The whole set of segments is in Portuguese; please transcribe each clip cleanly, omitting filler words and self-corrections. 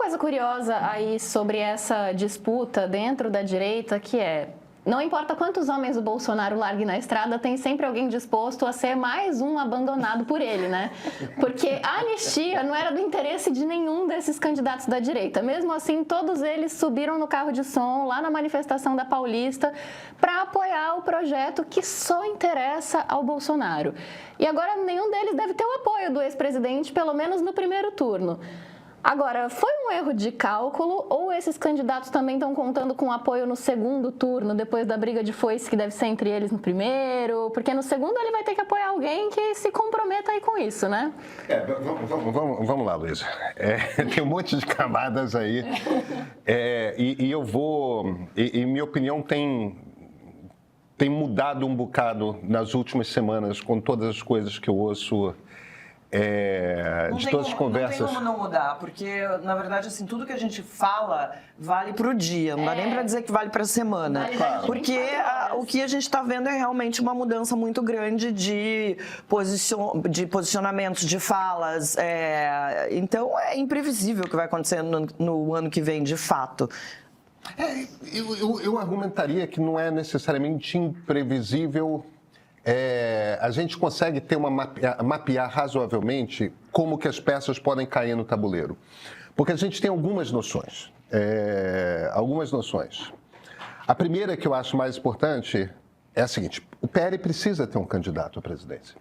coisa curiosa aí sobre essa disputa dentro da direita, que não importa quantos homens o Bolsonaro largue na estrada, tem sempre alguém disposto a ser mais um abandonado por ele, né? Porque a anistia não era do interesse de nenhum desses candidatos da direita. Mesmo assim, todos eles subiram no carro de som lá na manifestação da Paulista para apoiar o projeto que só interessa ao Bolsonaro. E agora nenhum deles deve ter o apoio do ex-presidente, pelo menos no primeiro turno. Agora, foi um erro de cálculo ou esses candidatos também estão contando com apoio no segundo turno, depois da briga de foice que deve ser entre eles no primeiro? Porque no segundo ele vai ter que apoiar alguém que se comprometa aí com isso, né? Vamos lá, Luísa. Tem um monte de camadas aí. E minha opinião tem mudado um bocado nas últimas semanas com todas as coisas que eu ouço. De todas as conversas. Não tem como não mudar, porque, na verdade, assim, tudo que a gente fala vale pro dia, não dá nem para dizer que vale para a semana. Claro. Porque o que a gente está vendo é realmente uma mudança muito grande de posicionamentos, de falas. Então, é imprevisível o que vai acontecer no ano que vem, de fato. Eu argumentaria que não é necessariamente imprevisível. A gente consegue ter mapear razoavelmente como que as peças podem cair no tabuleiro. Porque a gente tem algumas noções. A primeira que eu acho mais importante é a seguinte: o PL precisa ter um candidato à presidência.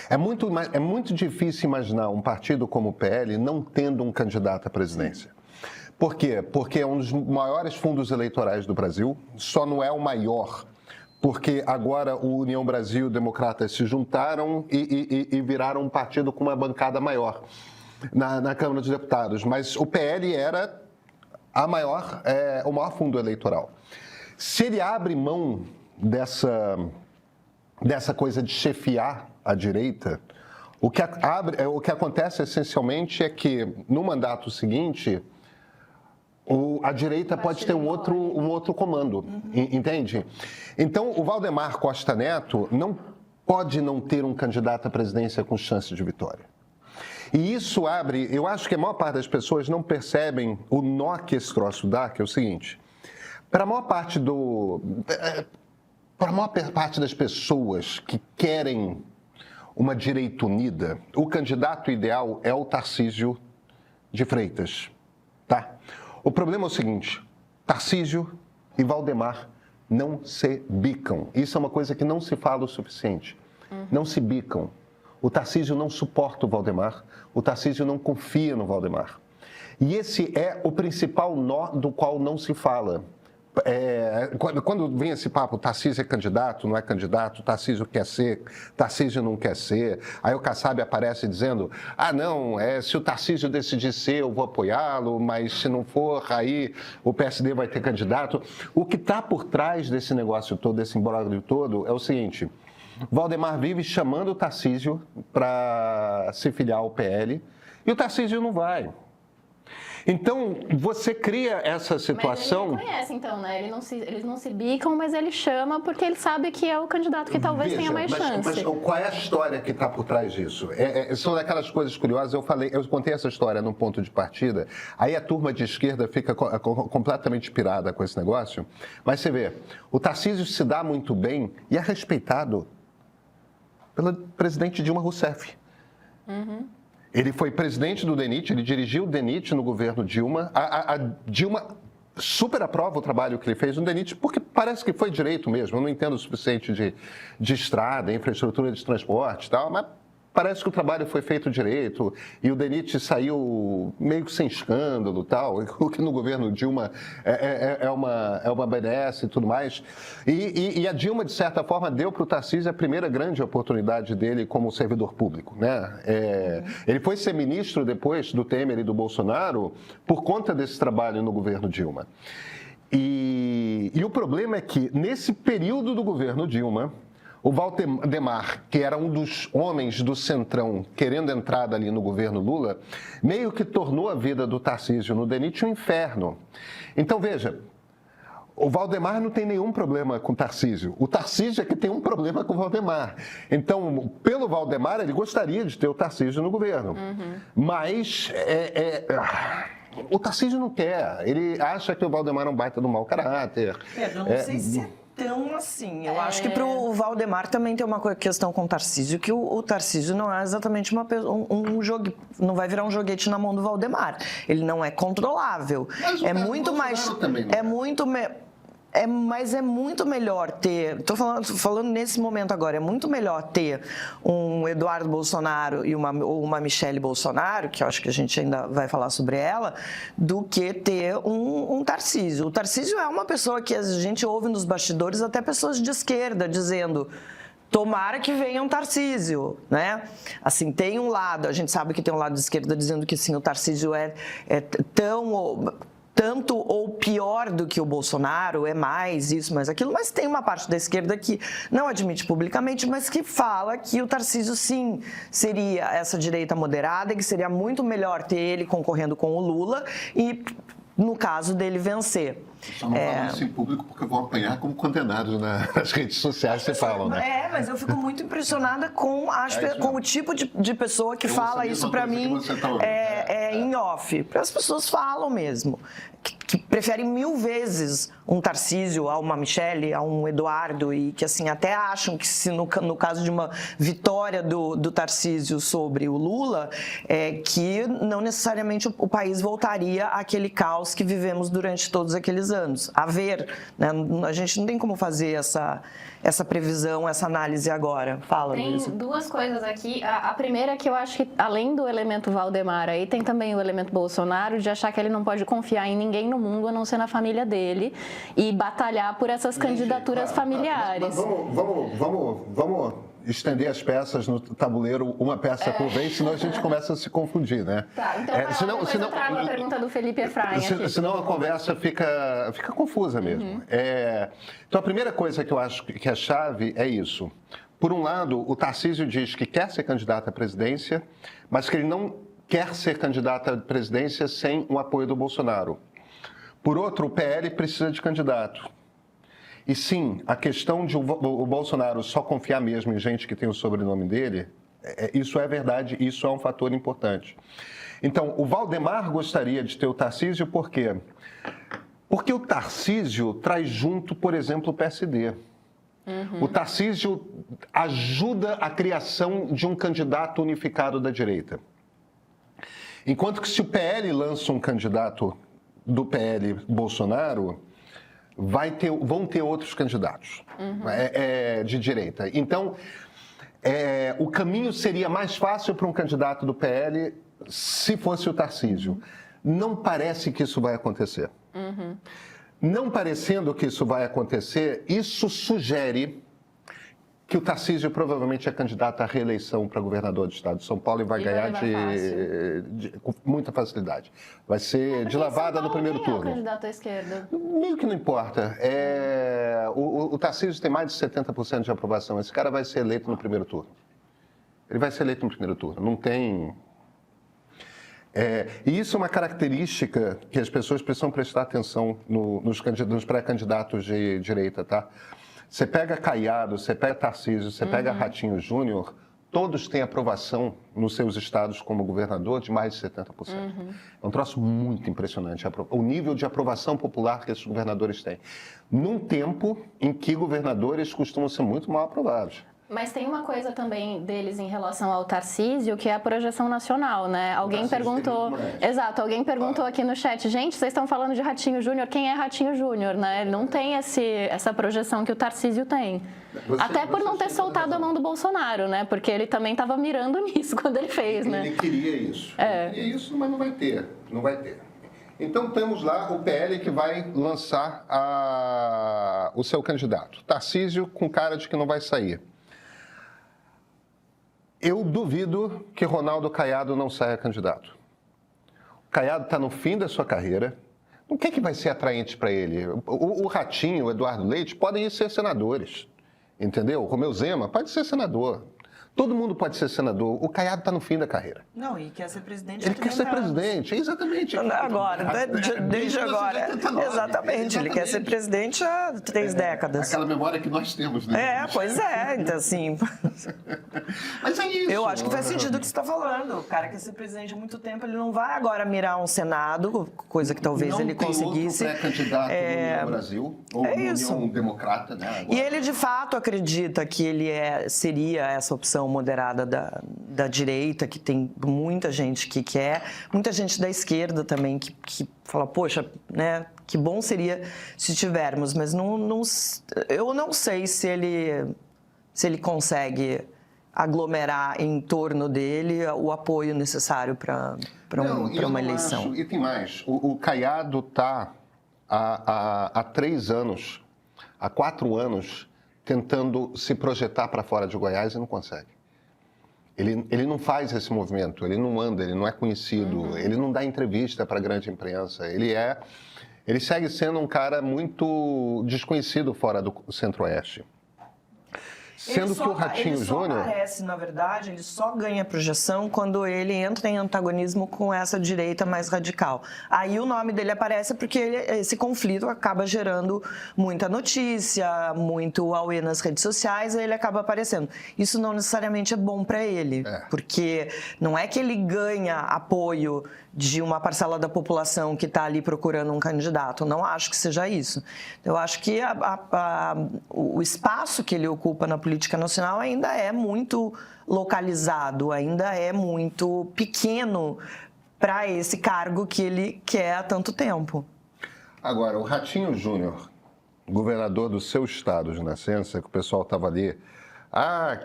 É muito difícil imaginar um partido como o PL não tendo um candidato à presidência. Por quê? Porque é um dos maiores fundos eleitorais do Brasil, só não é o maior, porque agora o União Brasil e Democratas se juntaram e viraram um partido com uma bancada maior na Câmara dos Deputados. Mas o PL era o maior fundo eleitoral. Se ele abre mão dessa coisa de chefiar a direita, o que acontece essencialmente é que no mandato seguinte a direita pode ter um outro comando, entende? Então, o Valdemar Costa Neto não pode não ter um candidato à presidência com chance de vitória. E isso eu acho que a maior parte das pessoas não percebem o nó que esse troço dá, que é o seguinte: para a maior parte das pessoas que querem uma direita unida, o candidato ideal é o Tarcísio de Freitas, tá? O problema é o seguinte: Tarcísio e Valdemar não se bicam. Isso é uma coisa que não se fala o suficiente. Não se bicam. O Tarcísio não suporta o Valdemar, o Tarcísio não confia no Valdemar. E esse é o principal nó do qual não se fala. Quando vem esse papo, Tarcísio é candidato, não é candidato, Tarcísio quer ser, Tarcísio não quer ser, aí o Kassab aparece dizendo: não, se o Tarcísio decidir ser, eu vou apoiá-lo, mas se não for, aí o PSD vai ter candidato. O que está por trás desse negócio todo, desse imbróglio todo, é o seguinte: Valdemar vive chamando o Tarcísio para se filiar ao PL e o Tarcísio não vai. Então, você cria essa situação... Mas ele reconhece, então, né? Eles não se bicam, mas ele chama porque ele sabe que é o candidato que talvez tenha mais chance. Mas qual é a história que está por trás disso? São daquelas coisas curiosas. Eu contei essa história num ponto de partida, aí a turma de esquerda fica completamente pirada com esse negócio. Mas você vê, o Tarcísio se dá muito bem e é respeitado pela presidente Dilma Rousseff. Ele foi presidente do DENIT, ele dirigiu o DENIT no governo Dilma. A Dilma super aprova o trabalho que ele fez no DENIT, porque parece que foi direito mesmo. Eu não entendo o suficiente de estrada, infraestrutura de transporte e tal, mas parece que o trabalho foi feito direito e o DENIT saiu meio que sem escândalo e tal, o que no governo Dilma é uma benesse e tudo mais. E a Dilma, de certa forma, deu para o Tarcísio a primeira grande oportunidade dele como servidor público, né? Ele foi ser ministro depois do Temer e do Bolsonaro por conta desse trabalho no governo Dilma. E o problema é que, nesse período do governo Dilma, o Valdemar, que era um dos homens do Centrão querendo entrada ali no governo Lula, meio que tornou a vida do Tarcísio no DENIT um inferno. Então, veja, O Valdemar não tem nenhum problema com o Tarcísio. O Tarcísio é que tem um problema com o Valdemar. Então, pelo Valdemar, ele gostaria de ter o Tarcísio no governo. Mas o Tarcísio não quer. Ele acha que o Valdemar é um baita do mau caráter. Eu não sei se é tão assim. Eu acho que para o Valdemar também tem uma questão com o Tarcísio, que o Tarcísio não é exatamente um jogo, não vai virar um joguete na mão do Valdemar. Ele não é controlável. Mas é muito mais. Também, é muito. Mas é muito melhor ter, estou falando nesse momento agora, é muito melhor ter um Eduardo Bolsonaro e uma Michelle Bolsonaro, que eu acho que a gente ainda vai falar sobre ela, do que ter um Tarcísio. O Tarcísio é uma pessoa que a gente ouve nos bastidores, até pessoas de esquerda, dizendo: tomara que venha um Tarcísio, né? Assim, tem um lado, a gente sabe que tem um lado de esquerda dizendo que sim, o Tarcísio é tanto ou pior do que o Bolsonaro, é mais isso, mais aquilo, mas tem uma parte da esquerda que não admite publicamente, mas que fala que o Tarcísio, sim, seria essa direita moderada e que seria muito melhor ter ele concorrendo com o Lula e, no caso dele, vencer. Só não falo isso em público porque eu vou apanhar como condenado nas redes sociais, você falam, né? Mas eu fico muito impressionada com o tipo de pessoa que fala isso pra mim em off. As pessoas falam mesmo. Que preferem 1000 vezes um Tarcísio a uma Michelle, a um Eduardo, e que assim até acham que se no caso de uma vitória do Tarcísio sobre o Lula, que não necessariamente o país voltaria àquele caos que vivemos durante todos aqueles anos. A ver, né? A gente não tem como fazer essa previsão, essa análise agora. Fala, Tem Luísa. duas coisas aqui. A primeira é que eu acho que, além do elemento Valdemar aí, tem também o elemento Bolsonaro, de achar que ele não pode confiar em ninguém no mundo, a não ser na família dele, e batalhar por essas candidaturas familiares. Mas vamos estender as peças no tabuleiro, uma peça por vez, senão a gente começa a se confundir, né? Tá, então depois eu trago a pergunta do Felipe Efraim aqui. Senão a conversa fica confusa mesmo. Então a primeira coisa que eu acho que é chave é isso. Por um lado, o Tarcísio diz que quer ser candidato à presidência, mas que ele não quer ser candidato à presidência sem o apoio do Bolsonaro. Por outro, o PL precisa de candidato. E sim, a questão de o Bolsonaro só confiar mesmo em gente que tem o sobrenome dele, isso é verdade, isso é um fator importante. Então, o Valdemar gostaria de ter o Tarcísio por quê? Porque o Tarcísio traz junto, por exemplo, o PSD. O Tarcísio ajuda a criação de um candidato unificado da direita. Enquanto que se o PL lança um candidato do PL Bolsonaro, vão ter outros candidatos de direita. Então, o caminho seria mais fácil para um candidato do PL se fosse o Tarcísio. Não parece que isso vai acontecer. Não parecendo que isso vai acontecer, isso sugere que o Tarcísio provavelmente é candidato à reeleição para governador do estado de São Paulo e vai ganhar com muita facilidade. Vai ser de lavada no primeiro turno. Quem é o candidato à esquerda? Meio que não importa. O Tarcísio tem mais de 70% de aprovação. Esse cara vai ser eleito no primeiro turno. Ele vai ser eleito no primeiro turno. Não tem... E isso é uma característica que as pessoas precisam prestar atenção nos pré-candidatos de direita, tá? Você pega Caiado, você pega Tarcísio, você pega Ratinho Júnior, todos têm aprovação nos seus estados como governador de mais de 70%. É um troço muito impressionante, o nível de aprovação popular que esses governadores têm. Num tempo em que governadores costumam ser muito mal aprovados. Mas tem uma coisa também deles em relação ao Tarcísio, que é a projeção nacional, né? Alguém perguntou... Exato, alguém perguntou aqui no chat, gente, vocês estão falando de Ratinho Júnior, quem é Ratinho Júnior, né? Ele não tem essa projeção que o Tarcísio tem. Até por não ter soltado a mão do Bolsonaro, né? Porque ele também estava mirando nisso quando ele fez, né? Ele queria isso. Ele queria isso, mas não vai ter. Não vai ter. Então, temos lá o PL que vai lançar o seu candidato. Tarcísio com cara de que não vai sair. Eu duvido que Ronaldo Caiado não saia candidato. O Caiado está no fim da sua carreira. O que é que vai ser atraente para ele? O Ratinho, o Eduardo Leite, podem ser senadores, entendeu? O Romeu Zema pode ser senador. Todo mundo pode ser senador. O Caiado está no fim da carreira. Não, e quer ser presidente. Ele quer ser presidente, exatamente. Agora, desde agora. Exatamente, ele quer ser presidente há 3 décadas. Aquela memória que nós temos, né? Pois é, então assim. Mas é isso. Eu acho que faz sentido o que você está falando. O cara quer ser presidente há muito tempo, ele não vai agora mirar um Senado, coisa que talvez ele conseguisse. Não tem outro pré-candidato no Brasil, ou no União Democrata, né? Agora. E ele de fato acredita que ele seria essa opção moderada da direita, que tem muita gente que quer, muita gente da esquerda também que fala, poxa, né, que bom seria se tivermos, mas eu não sei se ele consegue aglomerar em torno dele o apoio necessário para uma eleição. Acho, e tem mais, o Caiado está há 3 anos, há 4 anos, tentando se projetar para fora de Goiás e não consegue. Ele não faz esse movimento, ele não anda, ele não é conhecido, ele não dá entrevista para a grande imprensa, ele segue sendo um cara muito desconhecido fora do Centro-Oeste. Sendo que o Ratinho Júnior... na verdade, ele só ganha projeção quando ele entra em antagonismo com essa direita mais radical. Aí o nome dele aparece porque esse conflito acaba gerando muita notícia, muito auê nas redes sociais, e ele acaba aparecendo. Isso não necessariamente é bom para ele, porque não é que ele ganha apoio de uma parcela da população que está ali procurando um candidato. Não acho que seja isso. Eu acho que o espaço que ele ocupa na política nacional ainda é muito localizado, ainda é muito pequeno para esse cargo que ele quer há tanto tempo. Agora, o Ratinho Júnior, governador do seu estado de nascença, que o pessoal estava ali,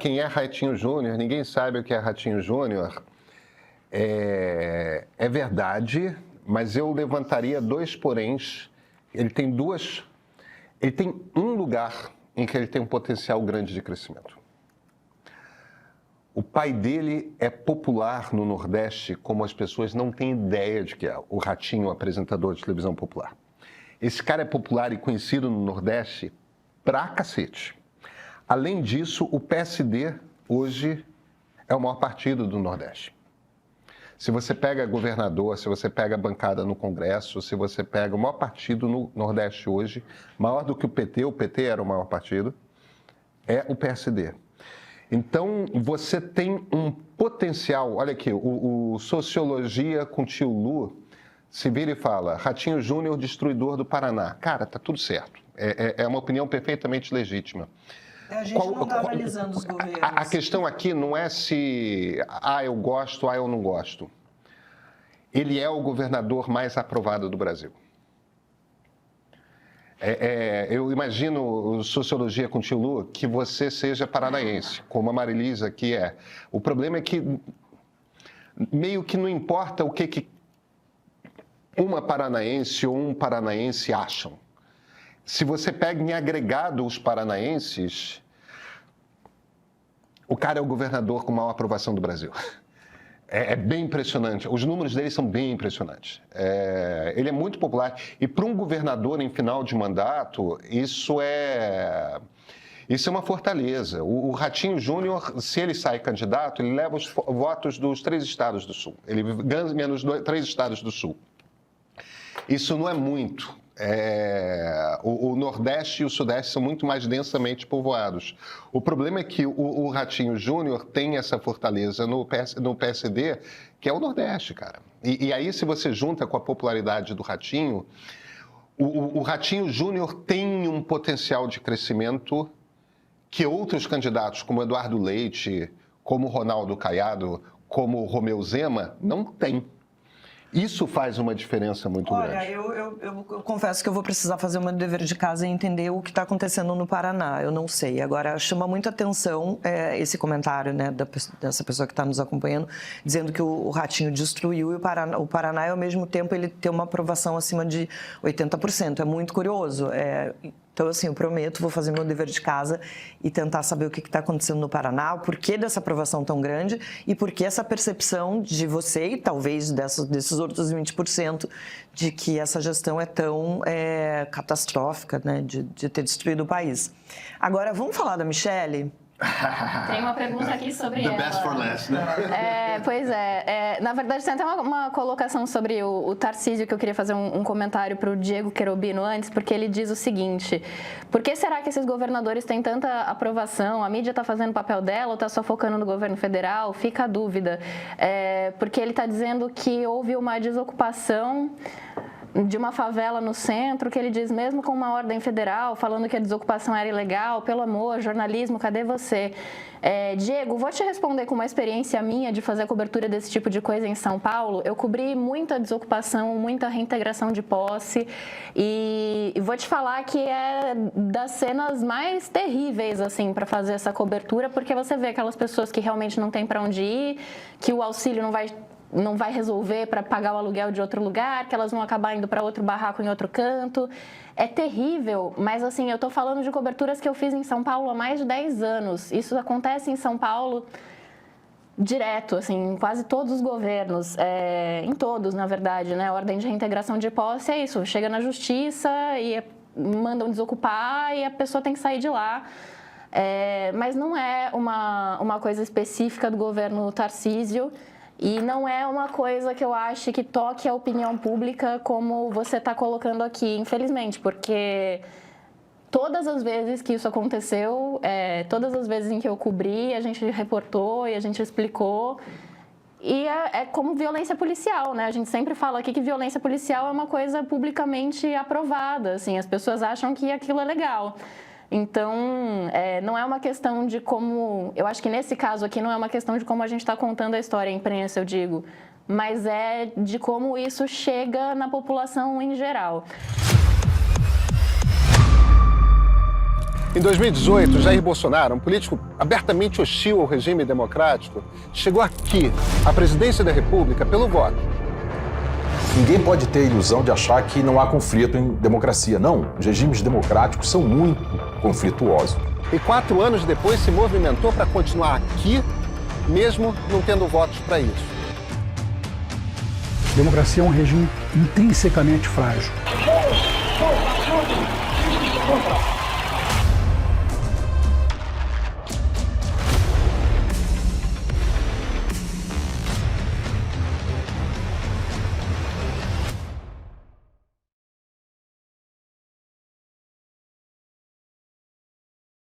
quem é Ratinho Júnior? Ninguém sabe o que é Ratinho Júnior. É verdade, mas eu levantaria 2 poréns. Ele tem um lugar em que ele tem um potencial grande de crescimento. O pai dele é popular no Nordeste como as pessoas não têm ideia de que é. O Ratinho, apresentador de televisão popular. Esse cara é popular e conhecido no Nordeste pra cacete. Além disso, o PSD hoje é o maior partido do Nordeste. Se você pega governador, se você pega bancada no Congresso, se você pega o maior partido no Nordeste hoje, maior do que o PT era o maior partido, é o PSD. Então, você tem um potencial, olha aqui, o Sociologia com tio Lu se vira e fala, Ratinho Júnior, destruidor do Paraná. Cara, tá tudo certo, é uma opinião perfeitamente legítima. A gente não está analisando os governos. A questão aqui não é se, eu gosto, eu não gosto. Ele é o governador mais aprovado do Brasil. Eu imagino, Sociologia com tio Lu, que você seja paranaense, como a Marilisa que é. O problema é que meio que não importa o que uma paranaense ou um paranaense acham. Se você pega em agregado os paranaenses, o cara é o governador com maior aprovação do Brasil. É bem impressionante. Os números dele são bem impressionantes. Ele é muito popular. E para um governador em final de mandato, isso é uma fortaleza. O Ratinho Júnior, se ele sai candidato, ele leva os votos dos 3 estados do Sul. Ele ganha menos 3 estados do Sul. Isso não é muito. O Nordeste e o Sudeste são muito mais densamente povoados. O problema é que o Ratinho Júnior tem essa fortaleza no PSD, que é o Nordeste, cara. E aí, se você junta com a popularidade do Ratinho, o Ratinho Júnior tem um potencial de crescimento que outros candidatos, como Eduardo Leite, como Ronaldo Caiado, como Romeu Zema, não têm. Isso faz uma diferença muito grande. Olha, eu confesso que eu vou precisar fazer o meu dever de casa e entender o que está acontecendo no Paraná. Eu não sei. Agora, chama muita atenção esse comentário, né, dessa pessoa que está nos acompanhando, dizendo que o Ratinho destruiu e o Paraná, ao mesmo tempo, ele tem uma aprovação acima de 80%. É muito curioso. Então, assim, eu prometo, vou fazer meu dever de casa e tentar saber o que está acontecendo no Paraná, o porquê dessa aprovação tão grande e por que essa percepção de você e talvez desses outros 20% de que essa gestão é tão catastrófica, né, de ter destruído o país. Agora, vamos falar da Michelle? Tem uma pergunta aqui sobre The ela. best for last, né? Pois é. Na verdade, tem até uma colocação sobre o Tarcísio, que eu queria fazer um comentário para o Diego Cherubino antes, porque ele diz o seguinte: por que será que esses governadores têm tanta aprovação? A mídia está fazendo o papel dela ou está só focando no governo federal? Fica a dúvida. Porque ele está dizendo que houve uma desocupação de uma favela no centro, que ele diz, mesmo com uma ordem federal, falando que a desocupação era ilegal, pelo amor, jornalismo, cadê você? Diego, vou te responder com uma experiência minha de fazer a cobertura desse tipo de coisa em São Paulo. Eu cobri muita desocupação, muita reintegração de posse e vou te falar que é das cenas mais terríveis, assim, para fazer essa cobertura, porque você vê aquelas pessoas que realmente não têm para onde ir, que o auxílio não vai resolver para pagar o aluguel de outro lugar, que elas vão acabar indo para outro barraco em outro canto. É terrível, mas assim, eu tô falando de coberturas que eu fiz em São Paulo há mais de 10 anos. Isso acontece em São Paulo direto, assim, em quase todos os governos, em todos, na verdade, né? A ordem de reintegração de posse é isso, chega na justiça e mandam desocupar e a pessoa tem que sair de lá. Mas não é uma coisa específica do governo Tarcísio. E não é uma coisa que eu acho que toque a opinião pública como você está colocando aqui, infelizmente, porque todas as vezes que isso aconteceu, todas as vezes em que eu cobri, a gente reportou e a gente explicou. E é como violência policial, né? A gente sempre fala aqui que violência policial é uma coisa publicamente aprovada, assim, as pessoas acham que aquilo é legal. Então, não é uma questão de como... Eu acho que nesse caso aqui não é uma questão de como a gente está contando a história, a imprensa, eu digo, mas é de como isso chega na população em geral. Em 2018, Jair Bolsonaro, um político abertamente hostil ao regime democrático, chegou aqui, à presidência da República, pelo voto. Ninguém pode ter a ilusão de achar que não há conflito em democracia. Não, os regimes democráticos são muito conflituosos. E 4 anos depois se movimentou para continuar aqui, mesmo não tendo votos para isso. Democracia é um regime intrinsecamente frágil.